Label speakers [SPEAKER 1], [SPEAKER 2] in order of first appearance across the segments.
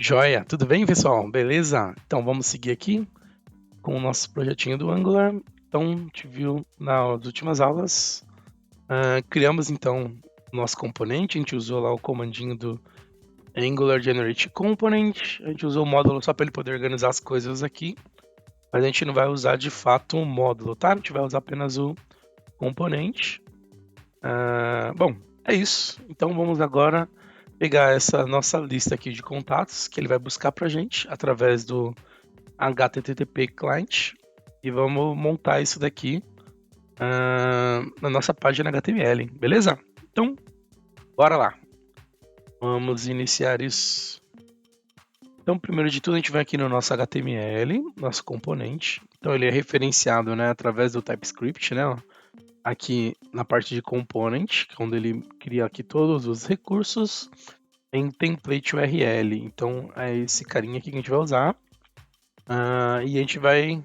[SPEAKER 1] Joia, tudo bem, pessoal? Beleza? Então vamos seguir aqui com o nosso projetinho do Angular. Então, a gente viu nas últimas aulas, criamos então o nosso componente, a gente usou lá o comandinho do Angular Generate Component, a gente usou o módulo só para ele poder organizar as coisas aqui, mas a gente não vai usar de fato o módulo, tá? A gente vai usar apenas o componente. Bom, é isso. Então vamos agora pegar essa nossa lista aqui de contatos que ele vai buscar para a gente através do HTTP client e vamos montar isso daqui na nossa página HTML, beleza? Então, bora lá. Vamos iniciar isso. Então, primeiro de tudo, a gente vai aqui no nosso HTML, nosso componente. Então, ele é referenciado, né, através do TypeScript, né? Aqui na parte de component, onde ele cria aqui todos os recursos em template URL. Então, é esse carinha aqui que a gente vai usar. E a gente vai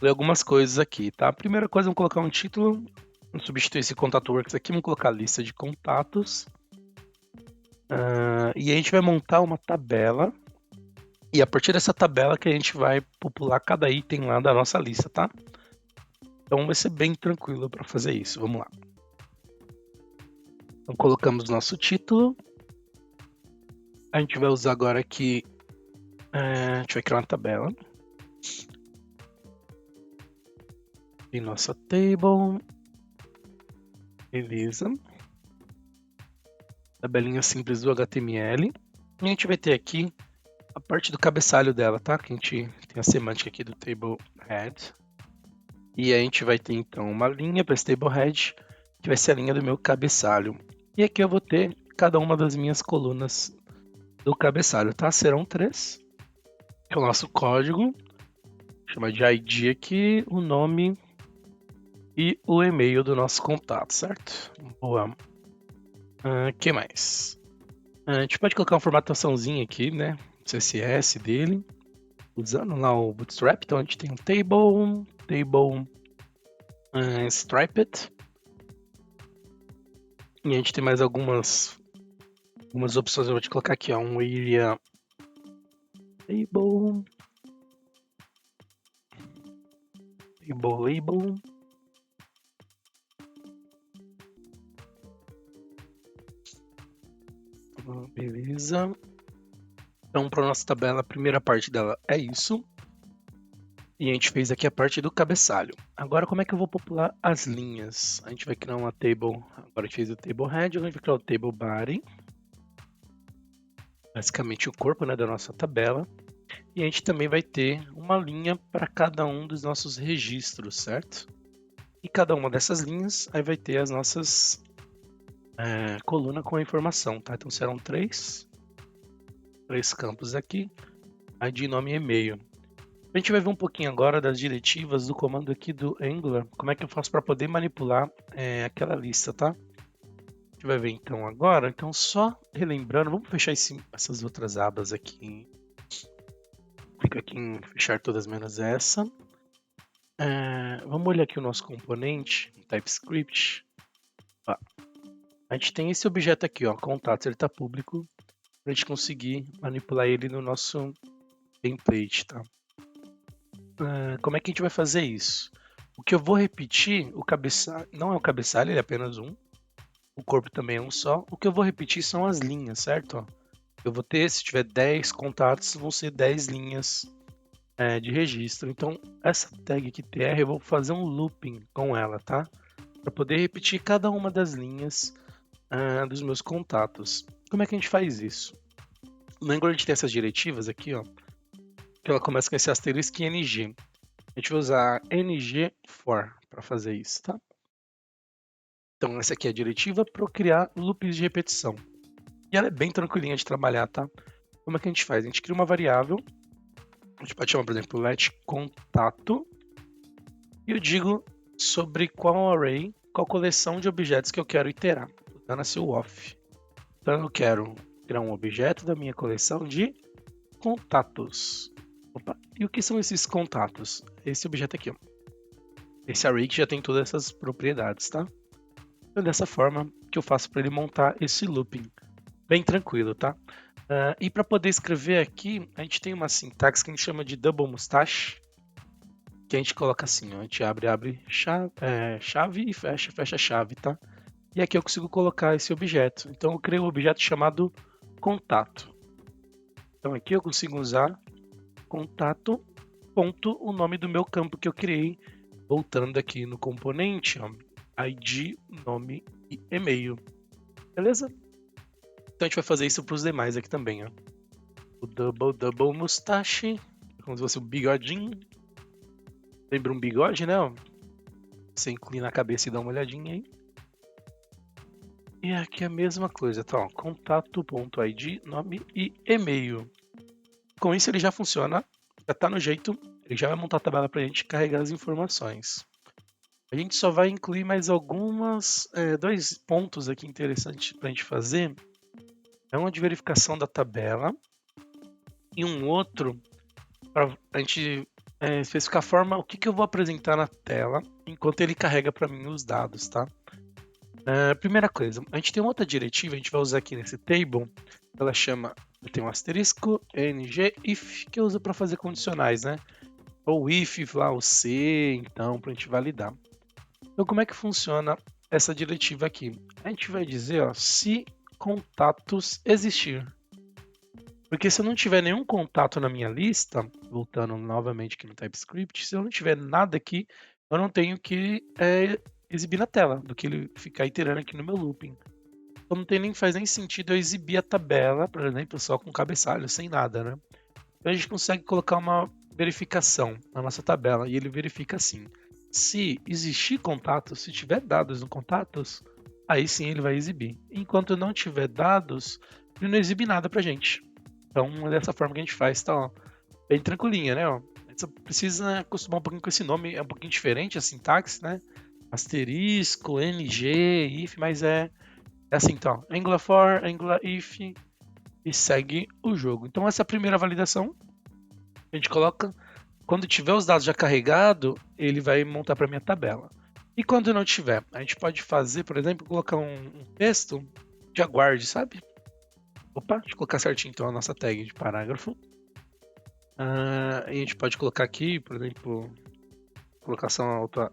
[SPEAKER 1] ler algumas coisas aqui, tá? A primeira coisa, vamos colocar um título, vamos substituir esse contato works aqui, vamos colocar a lista de contatos. E a gente vai montar uma tabela, e a partir dessa tabela que a gente vai popular cada item lá da nossa lista, tá? Então vai ser bem tranquilo para fazer isso, vamos lá. Então colocamos nosso título, a gente vai usar agora aqui, a gente vai criar uma tabela. E nossa table, beleza. Tabelinha simples do HTML. E a gente vai ter aqui a parte do cabeçalho dela, tá? Que a gente tem a semântica aqui do table head. E a gente vai ter então uma linha para esse table head, que vai ser a linha do meu cabeçalho. E aqui eu vou ter cada uma das minhas colunas do cabeçalho, tá? Serão 3. Que é o nosso código. Chama de ID aqui, o nome e o e-mail do nosso contato, certo? Boa. Que mais? A gente pode colocar uma formataçãozinha aqui, né? CSS dele, usando lá o Bootstrap. Então a gente tem um table striped. E a gente tem mais algumas opções. Eu vou te colocar aqui, ó, um area table label. Beleza. Então, para nossa tabela, a primeira parte dela é isso. E a gente fez aqui a parte do cabeçalho. Agora, como é que eu vou popular as linhas? A gente vai criar uma table. Agora a gente fez o table head, agora a gente vai criar o table body. Basicamente o corpo, né, da nossa tabela. E a gente também vai ter uma linha para cada um dos nossos registros, certo? E cada uma dessas linhas aí vai ter as nossas colunas com a informação, tá? Então serão 3 campos aqui, ID, nome e e-mail. A gente vai ver um pouquinho agora das diretivas do comando aqui do Angular, como é que eu faço para poder manipular aquela lista, tá? A gente vai ver então agora. Então só relembrando, vamos fechar essas outras abas aqui. Clica aqui em fechar todas menos essa. Vamos olhar aqui o nosso componente, TypeScript. A gente tem esse objeto aqui, ó, contatos, ele está público, para a gente conseguir manipular ele no nosso template, tá? Como é que a gente vai fazer isso? O que eu vou repetir, o cabeçalho, não é o cabeçalho, ele é apenas um. O corpo também é um só. O que eu vou repetir são as linhas, certo? Eu vou ter, se tiver 10 contatos, vão ser 10 linhas de registro. Então, essa tag aqui tr, eu vou fazer um looping com ela, tá? Para poder repetir cada uma das linhas dos meus contatos. Como é que a gente faz isso? No Angular a gente tem essas diretivas aqui, ó, que ela começa com esse asterisco em ng. A gente vai usar ng for para fazer isso, tá? Então essa aqui é a diretiva para eu criar loops de repetição. E ela é bem tranquilinha de trabalhar, tá? Como é que a gente faz? A gente cria uma variável, a gente pode chamar, por exemplo, let contato, e eu digo sobre qual array, qual coleção de objetos que eu quero iterar, dando assim o off. Então eu quero criar um objeto da minha coleção de contatos. Opa, e o que são esses contatos? Esse objeto aqui, ó. Esse array que já tem todas essas propriedades, tá? Então dessa forma que eu faço para ele montar esse looping. Bem tranquilo, tá? E para poder escrever aqui, a gente tem uma sintaxe que a gente chama de double mustache, que a gente coloca assim, ó, a gente abre chave e fecha chave, tá? E aqui eu consigo colocar esse objeto. Então eu criei um objeto chamado contato. Então aqui eu consigo usar contato, ponto, o nome do meu campo que eu criei, voltando aqui no componente, ó, ID, nome e e-mail. Beleza? Então a gente vai fazer isso para os demais aqui também, ó. O double mustache, como se fosse um bigodinho. Lembra um bigode, né? Ó? Você inclina a cabeça e dá uma olhadinha aí. E aqui a mesma coisa, tá? Ó, contato.id, nome e e-mail. Com isso ele já funciona, já tá no jeito, ele já vai montar a tabela pra gente carregar as informações. A gente só vai incluir mais dois pontos aqui interessantes pra gente fazer. É uma de verificação da tabela e um outro para a gente especificar a forma, o que eu vou apresentar na tela enquanto ele carrega para mim os dados, tá? Primeira coisa, a gente tem outra diretiva, a gente vai usar aqui nesse table, ela chama, tem um asterisco, ng, if, que eu uso para fazer condicionais, né? Ou if, lá o C, então, para a gente validar. Então, como é que funciona essa diretiva aqui? A gente vai dizer, ó, se contatos existir. Porque se eu não tiver nenhum contato na minha lista, voltando novamente aqui no TypeScript, se eu não tiver nada aqui, eu não tenho que exibir na tela, do que ele ficar iterando aqui no meu looping. Então não faz nem sentido eu exibir a tabela, por exemplo, só com cabeçalho, sem nada, né? Então a gente consegue colocar uma verificação na nossa tabela e ele verifica assim. Se existir contatos, se tiver dados no contatos, aí sim ele vai exibir. Enquanto não tiver dados, ele não exibe nada pra gente. Então é dessa forma que a gente faz, tá? Ó, bem tranquilinha, né? Ó. A gente só precisa acostumar um pouquinho com esse nome, é um pouquinho diferente a sintaxe, né? Asterisco, ng, if, mas é assim, então. Angular for, Angular if e segue o jogo. Então essa é a primeira validação. A gente coloca, quando tiver os dados já carregados, ele vai montar para minha tabela. E quando não tiver, a gente pode fazer, por exemplo, colocar um texto de aguarde, sabe? Opa, deixa eu colocar certinho então a nossa tag de parágrafo. A gente pode colocar aqui, por exemplo, colocação alta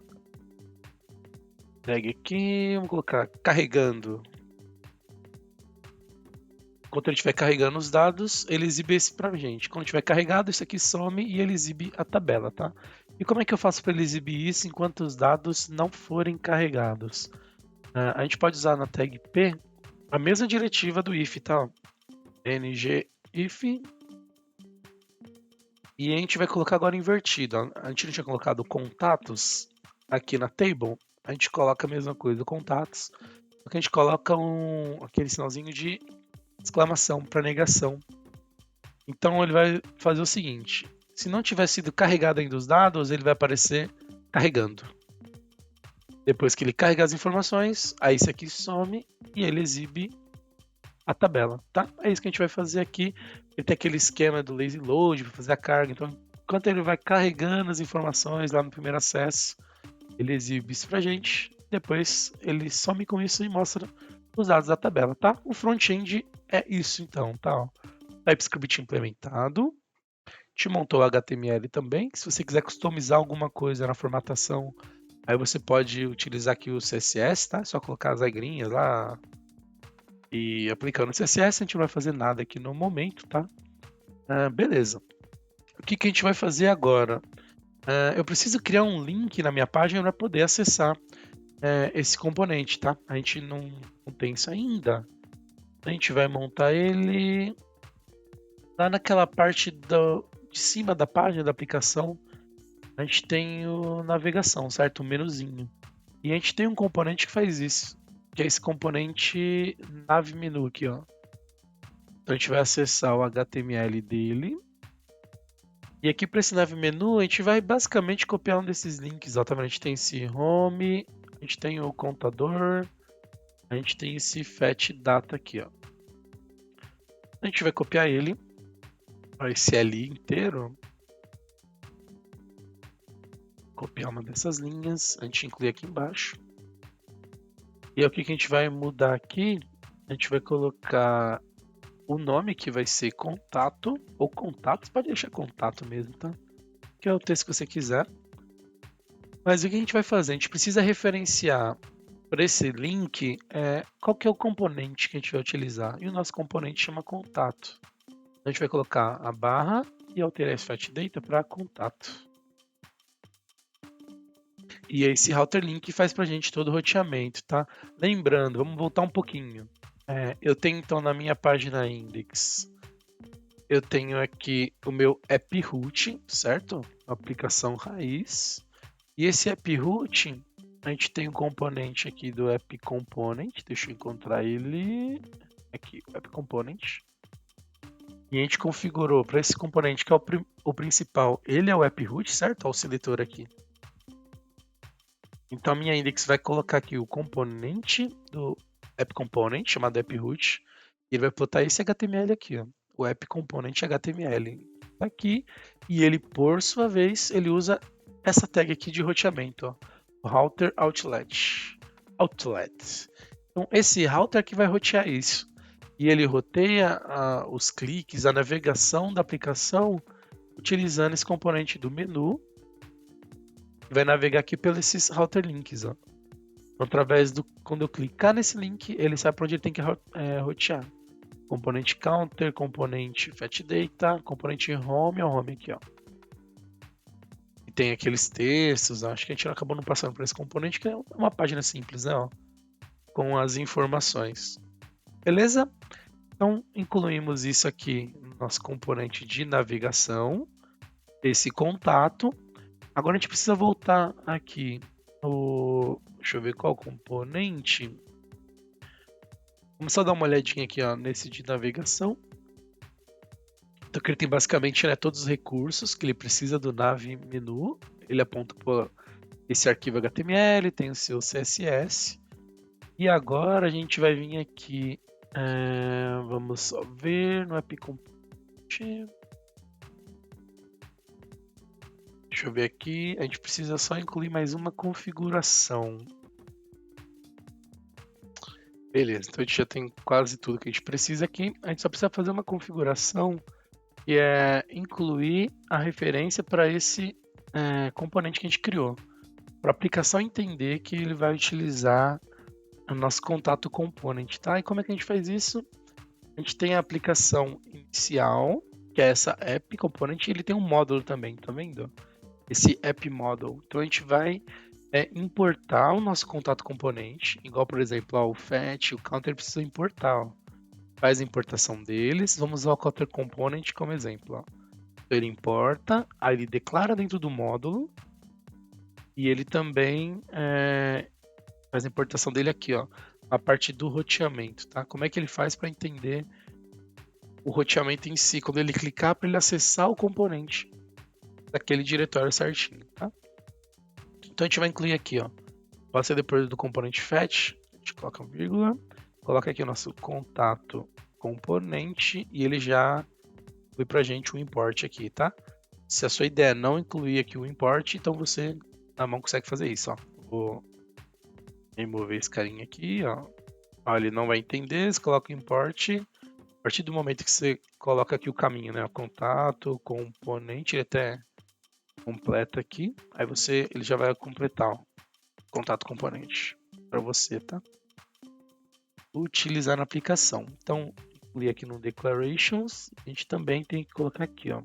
[SPEAKER 1] tag aqui, vamos colocar carregando. Enquanto ele estiver carregando os dados, ele exibe esse pra gente. Quando estiver carregado, isso aqui some e ele exibe a tabela, tá? E como é que eu faço para ele exibir isso enquanto os dados não forem carregados? A gente pode usar na tag P a mesma diretiva do if, tá? ng if. E a gente vai colocar agora invertido. A gente não tinha colocado contatos aqui na table. A gente coloca a mesma coisa, contatos. Só que a gente coloca aquele sinalzinho de exclamação para negação. Então ele vai fazer o seguinte: se não tiver sido carregado ainda os dados, ele vai aparecer carregando. Depois que ele carregar as informações, aí isso aqui some e ele exibe a tabela, tá? É isso que a gente vai fazer aqui. Ele tem aquele esquema do lazy load para fazer a carga. Então, enquanto ele vai carregando as informações lá no primeiro acesso, ele exibe isso pra gente. Depois ele some com isso e mostra os dados da tabela, tá? O front-end é isso então, tá? Ó. TypeScript implementado. Te montou o HTML também. Se você quiser customizar alguma coisa na formatação, aí você pode utilizar aqui o CSS, tá? Só colocar as regrinhas lá e aplicando o CSS. A gente não vai fazer nada aqui no momento, tá? Beleza. O que a gente vai fazer agora? Eu preciso criar um link na minha página para poder acessar esse componente, tá? A gente não tem isso ainda. A gente vai montar ele lá naquela parte de cima da página da aplicação. A gente tem o navegação, certo? O menuzinho. E a gente tem um componente que faz isso, que é esse componente nav menu aqui, ó. Então a gente vai acessar o HTML dele. E aqui para esse nav menu, a gente vai basicamente copiar um desses links. Ó, tá? A gente tem esse home, a gente tem o contador, a gente tem esse fetch data aqui, ó. A gente vai copiar ele, esse ali inteiro. Copiar uma dessas linhas, a gente inclui aqui embaixo. E aí, o que a gente vai mudar aqui? A gente vai colocar O nome aqui vai ser contato, ou contatos, pode deixar contato mesmo, tá? Que é o texto que você quiser. Mas o que a gente vai fazer? A gente precisa referenciar para esse link qual que é o componente que a gente vai utilizar. E o nosso componente chama contato. A gente vai colocar a barra e alterar esse fetch data para contato. E esse router link faz para a gente todo o roteamento, tá? Lembrando, vamos voltar um pouquinho. Eu tenho então na minha página index, eu tenho aqui o meu app root, certo? A aplicação raiz. E esse app root, a gente tem um componente aqui do app component. Deixa eu encontrar ele aqui, o app component. E a gente configurou para esse componente que é o principal, ele é o app root, certo? Olha o seletor aqui. Então a minha index vai colocar aqui o componente do app component, chamado app root, e ele vai botar esse HTML aqui, ó, o app component HTML. Tá aqui, e ele, por sua vez, ele usa essa tag aqui de roteamento, ó, router outlet. Então esse router aqui vai rotear isso. E ele roteia os cliques, a navegação da aplicação, utilizando esse componente do menu. Vai navegar aqui pelos esses router links, ó. Através do, quando eu clicar nesse link, ele sabe para onde ele tem que rotear. Componente counter, componente fetch data, componente home, o home aqui, ó. E tem aqueles textos, acho que a gente acabou não passando por esse componente, que é uma página simples, né, ó, com as informações. Beleza? Então, incluímos isso aqui no nosso componente de navegação, esse contato. Agora a gente precisa voltar aqui no... Deixa eu ver qual componente. Vamos só dar uma olhadinha aqui, ó, nesse de navegação. Então aqui ele tem basicamente, né, todos os recursos que ele precisa do nav menu. Ele aponta para esse arquivo HTML, tem o seu CSS. E agora a gente vai vir aqui, vamos só ver no app component. Deixa eu ver aqui, a gente precisa só incluir mais uma configuração. Beleza, então a gente já tem quase tudo que a gente precisa aqui. A gente só precisa fazer uma configuração que é incluir a referência para esse componente que a gente criou. Para a aplicação entender que ele vai utilizar o nosso contato component, tá? E como é que a gente faz isso? A gente tem a aplicação inicial, que é essa app component, e ele tem um módulo também, tá vendo? Esse app model. Então a gente vai importar o nosso contato componente, igual por exemplo, ó, o fetch, o counter precisa importar, ó. Faz a importação deles, vamos usar o counter component como exemplo, ó. Então, ele importa, aí ele declara dentro do módulo e ele também faz a importação dele aqui, ó, a parte do roteamento, tá? Como é que ele faz para entender o roteamento em si, quando ele clicar para ele acessar o componente daquele diretório certinho, tá? Então a gente vai incluir aqui, ó, vai ser depois do componente fetch, a gente coloca uma vírgula, coloca aqui o nosso contato componente e ele já inclui pra gente o import aqui, tá? Se a sua ideia é não incluir aqui o import, então você na mão consegue fazer isso, ó. Vou remover esse carinha aqui, ó. Ó, ele não vai entender, você coloca o import. A partir do momento que você coloca aqui o caminho, né? O contato, componente, ele até completa aqui. Aí ele já vai completar, ó, contato componente para você, tá? Utilizar na aplicação. Então, incluir aqui no declarations, a gente também tem que colocar aqui, ó,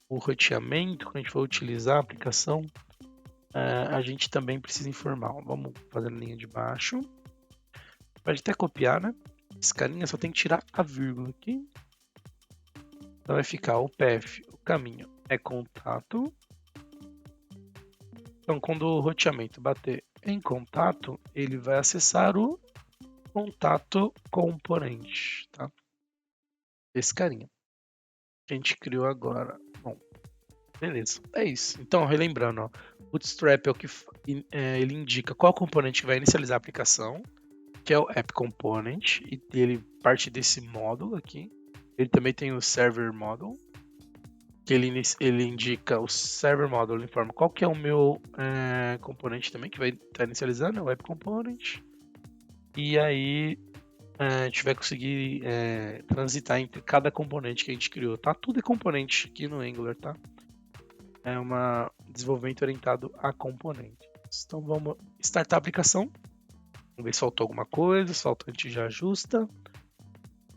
[SPEAKER 1] o roteamento. Quando a gente for utilizar a aplicação, a gente também precisa informar. Ó, vamos fazer na linha de baixo. Pode até copiar, né? Esse carinha só tem que tirar a vírgula aqui. Então vai ficar o path, o caminho é contato. Então quando o roteamento bater em contato, ele vai acessar o contato componente, tá? Esse carinha que a gente criou agora. Bom, beleza, é isso. Então, relembrando, ó, Bootstrap é o que ele indica qual componente que vai inicializar a aplicação, que é o app component, e ele parte desse módulo aqui. Ele também tem o server model, que ele indica o server model, ele informa qual que é o meu componente também, que vai estar inicializando, é o web component. E aí a gente vai conseguir transitar entre cada componente que a gente criou, tá? Tudo é componente aqui no Angular, tá? É um desenvolvimento orientado a componentes. Então vamos startar a aplicação. Vamos ver se faltou alguma coisa, se faltou a gente já ajusta.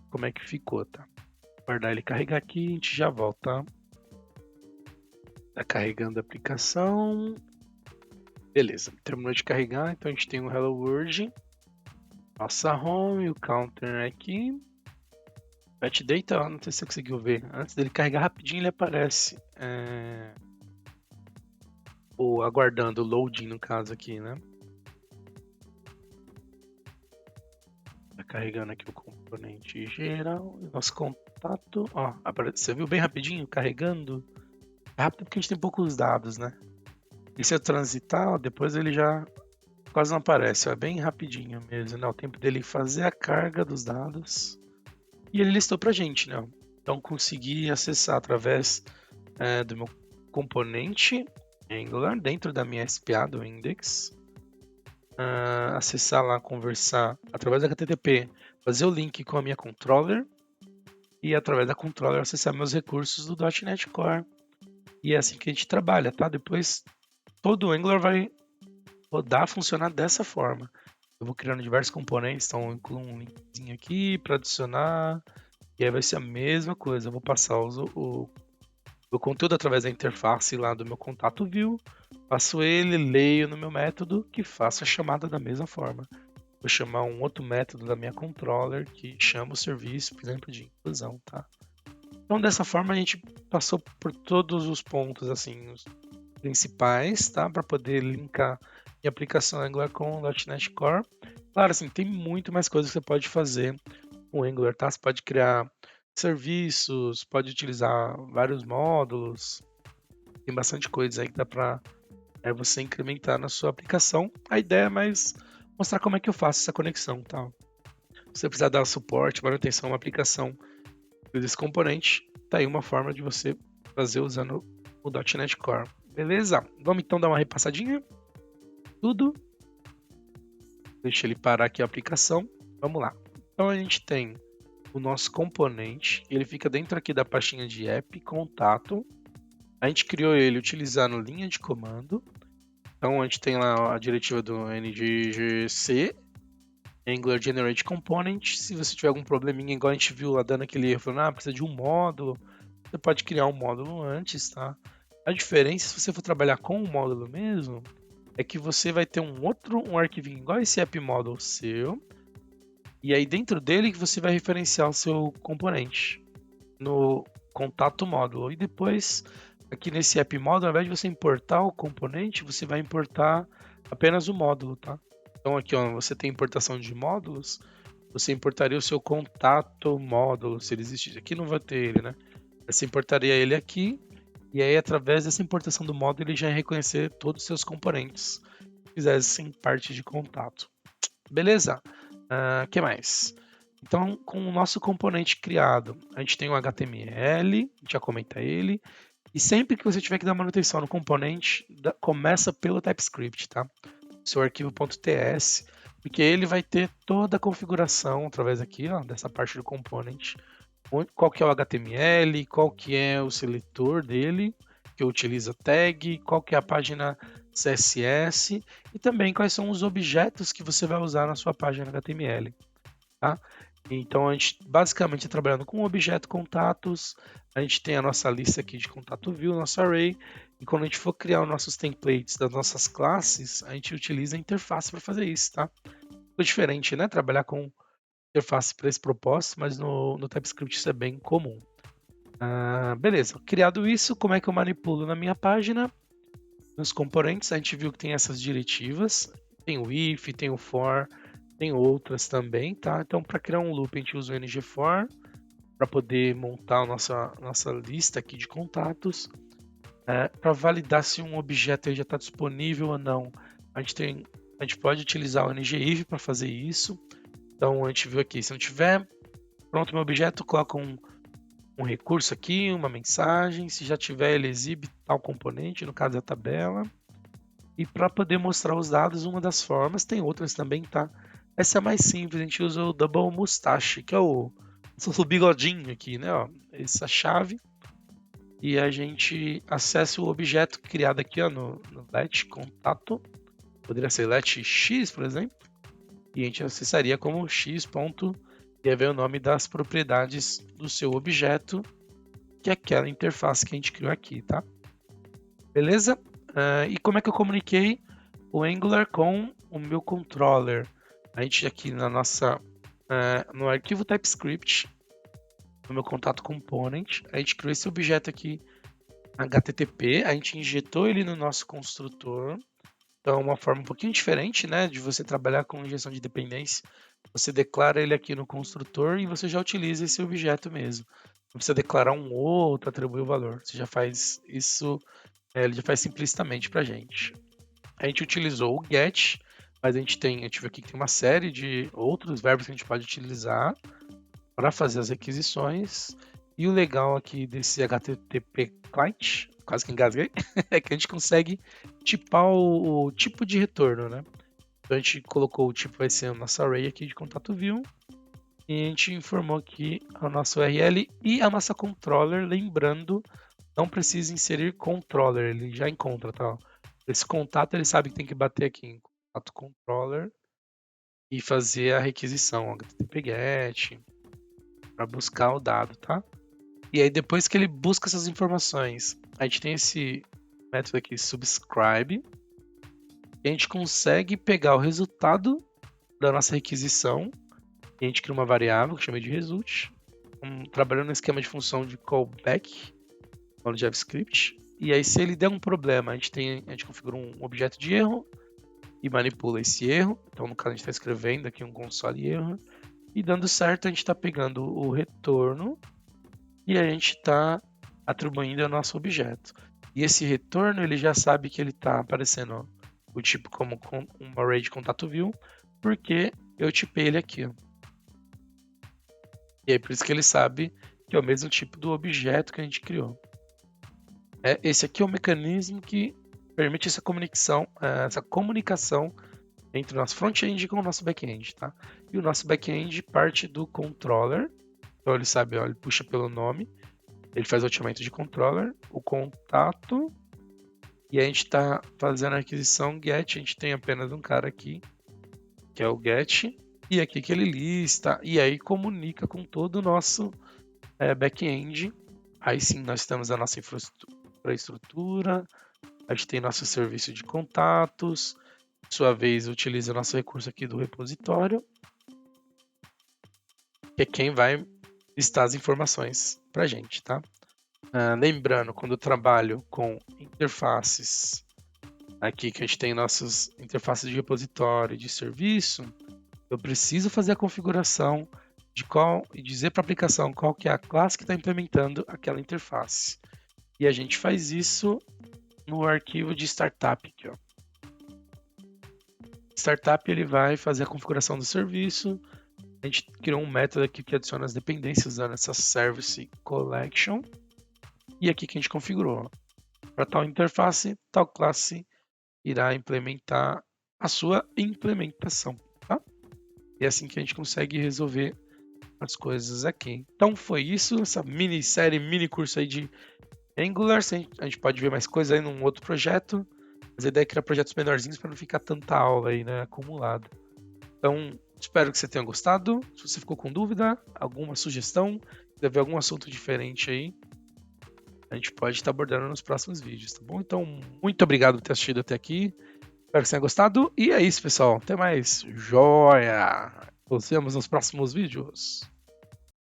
[SPEAKER 1] Como é que ficou, tá? Guardar ele carregar aqui, a gente já volta. Tá carregando a aplicação. Beleza, terminou de carregar, então a gente tem o Hello World, nossa home, o counter aqui. Batch Data, não sei se você conseguiu ver. Antes dele carregar rapidinho, ele aparece. Ou aguardando o loading, no caso aqui, né? Tá carregando aqui o componente geral. Nosso contato. Ó, você viu bem rapidinho? Carregando. É rápido porque a gente tem poucos dados, né? E se eu transitar, ó, depois ele já quase não aparece. Ó, é bem rapidinho mesmo, né? O tempo dele fazer a carga dos dados. E ele listou pra gente, né? Então consegui acessar através do meu componente Angular dentro da minha SPA do index. Acessar lá, conversar através da HTTP, fazer o link com a minha controller e através da controller acessar meus recursos do .NET Core. E é assim que a gente trabalha, tá? Depois todo o Angular vai rodar, funcionar dessa forma. Eu vou criando diversos componentes, então eu incluo um linkzinho aqui para adicionar e aí vai ser a mesma coisa. Eu vou passar o conteúdo através da interface lá do meu contato view, passo ele, leio no meu método que faço a chamada da mesma forma. Vou chamar um outro método da minha controller que chama o serviço, por exemplo, de inclusão, tá? Então dessa forma a gente passou por todos os pontos assim, os principais, tá? Para poder linkar minha aplicação Angular com o .NET Core. Claro, assim, tem muito mais coisas que você pode fazer com o Angular, tá? Você pode criar serviços, pode utilizar vários módulos, tem bastante coisa aí que dá para você incrementar na sua aplicação. A ideia é mais mostrar como é que eu faço essa conexão, tá? Se você precisar dar suporte, manutenção a uma aplicação desse componente, tá aí uma forma de você fazer usando o .NET Core. Beleza? Vamos então dar uma repassadinha? Tudo. Deixa ele parar aqui a aplicação. Vamos lá. Então a gente tem o nosso componente, ele fica dentro aqui da pastinha de app, contato. A gente criou ele utilizando linha de comando. Então a gente tem lá a diretiva do ngGC, Angular Generate Component. Se você tiver algum probleminha, igual a gente viu lá dando aquele erro, falando, precisa de um módulo, você pode criar um módulo antes, tá? A diferença, se você for trabalhar com o módulo mesmo, é que você vai ter um arquivinho igual esse app model seu, e aí dentro dele que você vai referenciar o seu componente no contato módulo. E depois, aqui nesse app model, ao invés de você importar o componente, você vai importar apenas o módulo, tá? Então aqui, ó, você tem importação de módulos, você importaria o seu contato módulo, se ele existisse. Aqui não vai ter ele, né? Você importaria ele aqui, e aí através dessa importação do módulo, ele já ia reconhecer todos os seus componentes que fizessem parte de contato. Beleza? Que mais? Então, com o nosso componente criado, a gente tem o HTML, a gente já comenta ele, e sempre que você tiver que dar manutenção no componente, começa pelo TypeScript, tá? Seu arquivo .ts, porque ele vai ter toda a configuração através aqui, ó, dessa parte do component, qual que é o HTML, qual que é o seletor dele, que utiliza tag, qual que é a página CSS e também quais são os objetos que você vai usar na sua página HTML, tá? Então a gente basicamente está trabalhando com objeto contatos, a gente tem a nossa lista aqui de contato view, nosso array, e quando a gente for criar os nossos templates das nossas classes, a gente utiliza a interface para fazer isso, tá? Ficou diferente, né? Trabalhar com interface para esse propósito, mas no TypeScript isso é bem comum. Beleza, criado isso, como é que eu manipulo na minha página? Nos componentes, a gente viu que tem essas diretivas, tem o if, tem o for, tem outras também, tá? Então, para criar um loop, a gente usa o ngFor para poder montar a nossa lista aqui de contatos. Para validar se um objeto já está disponível ou não, a gente pode utilizar o ngIf para fazer isso. Então, a gente viu aqui, se não tiver pronto meu objeto, coloca um recurso aqui, uma mensagem, se já tiver ele exibe tal componente, no caso é a tabela. E para poder mostrar os dados, uma das formas, tem outras também, tá? Essa é mais simples, a gente usa o Double Mustache, que é o bigodinho aqui, né? Ó, essa chave. E a gente acessa o objeto criado aqui ó, no let contato. Poderia ser let x, por exemplo. E a gente acessaria como x. E aí vem o nome das propriedades do seu objeto, que é aquela interface que a gente criou aqui, tá? Beleza? E como é que eu comuniquei o Angular com o meu controller? A gente aqui no arquivo TypeScript, no meu contato component, a gente criou esse objeto aqui HTTP, a gente injetou ele no nosso construtor. Então é uma forma um pouquinho diferente, né, de você trabalhar com injeção de dependência. Você declara ele aqui no construtor e você já utiliza esse objeto mesmo. Não precisa declarar um outro, atribuir o valor. Você já faz isso, ele já faz implicitamente para a gente. A gente utilizou o get, mas a gente viu aqui que tem uma série de outros verbos que a gente pode utilizar para fazer as requisições. E o legal aqui desse HTTP client, quase que engasguei, é que a gente consegue tipar o tipo de retorno, né? Então a gente colocou o tipo, vai ser a nossa array aqui de contato view, e a gente informou aqui a nossa URL e a nossa controller, lembrando, não precisa inserir controller, ele já encontra, tá? Esse contato ele sabe que tem que bater aqui em contato controller e fazer a requisição, HTTP GET, para buscar o dado, tá? E aí depois que ele busca essas informações, a gente tem esse método aqui, subscribe, e a gente consegue pegar o resultado da nossa requisição, e a gente cria uma variável que chama de result, trabalhando no esquema de função de callback no JavaScript. E aí se ele der um problema, a gente configura um objeto de erro e manipula esse erro. Então no caso a gente está escrevendo aqui um console erro, e dando certo a gente está pegando o retorno e a gente está atribuindo ao nosso objeto. E esse retorno ele já sabe que ele está aparecendo o tipo como um array de contato view, porque eu tipei ele aqui. Ó. E aí por isso que ele sabe que é o mesmo tipo do objeto que a gente criou. Esse aqui é o mecanismo que permite essa comunicação entre o nosso front-end e o nosso back-end. Tá? E o nosso back-end parte do controller. Então ele sabe, ó, ele puxa pelo nome. Ele faz o ativamento de controller, o contato, e a gente está fazendo a aquisição get. A gente tem apenas um cara aqui, que é o get, e aqui que ele lista, e aí comunica com todo o nosso back-end. Aí sim nós temos a nossa infraestrutura, a gente tem nosso serviço de contatos, por sua vez utiliza o nosso recurso aqui do repositório, que é quem vai listar as informações para a gente, tá? Lembrando, quando eu trabalho com interfaces, aqui que a gente tem nossas interfaces de repositório e de serviço, eu preciso fazer a configuração e dizer para a aplicação qual que é a classe que está implementando aquela interface. E a gente faz isso no arquivo de startup aqui, ó. Startup ele vai fazer a configuração do serviço. A gente criou um método aqui que adiciona as dependências usando essa service collection. E aqui que a gente configurou. Para tal interface, tal classe irá implementar a sua implementação. Tá? E é assim que a gente consegue resolver as coisas aqui. Então foi isso, essa minissérie, mini curso aí de Angular. A gente pode ver mais coisas aí num outro projeto. Mas a ideia é criar projetos menorzinhos para não ficar tanta aula aí, né, acumulada. Então, espero que você tenha gostado. Se você ficou com dúvida, alguma sugestão, quiser ver algum assunto diferente aí, a gente pode estar abordando nos próximos vídeos, tá bom? Então, muito obrigado por ter assistido até aqui. Espero que você tenha gostado. E é isso, pessoal. Até mais. Joia! Nos vemos nos próximos vídeos.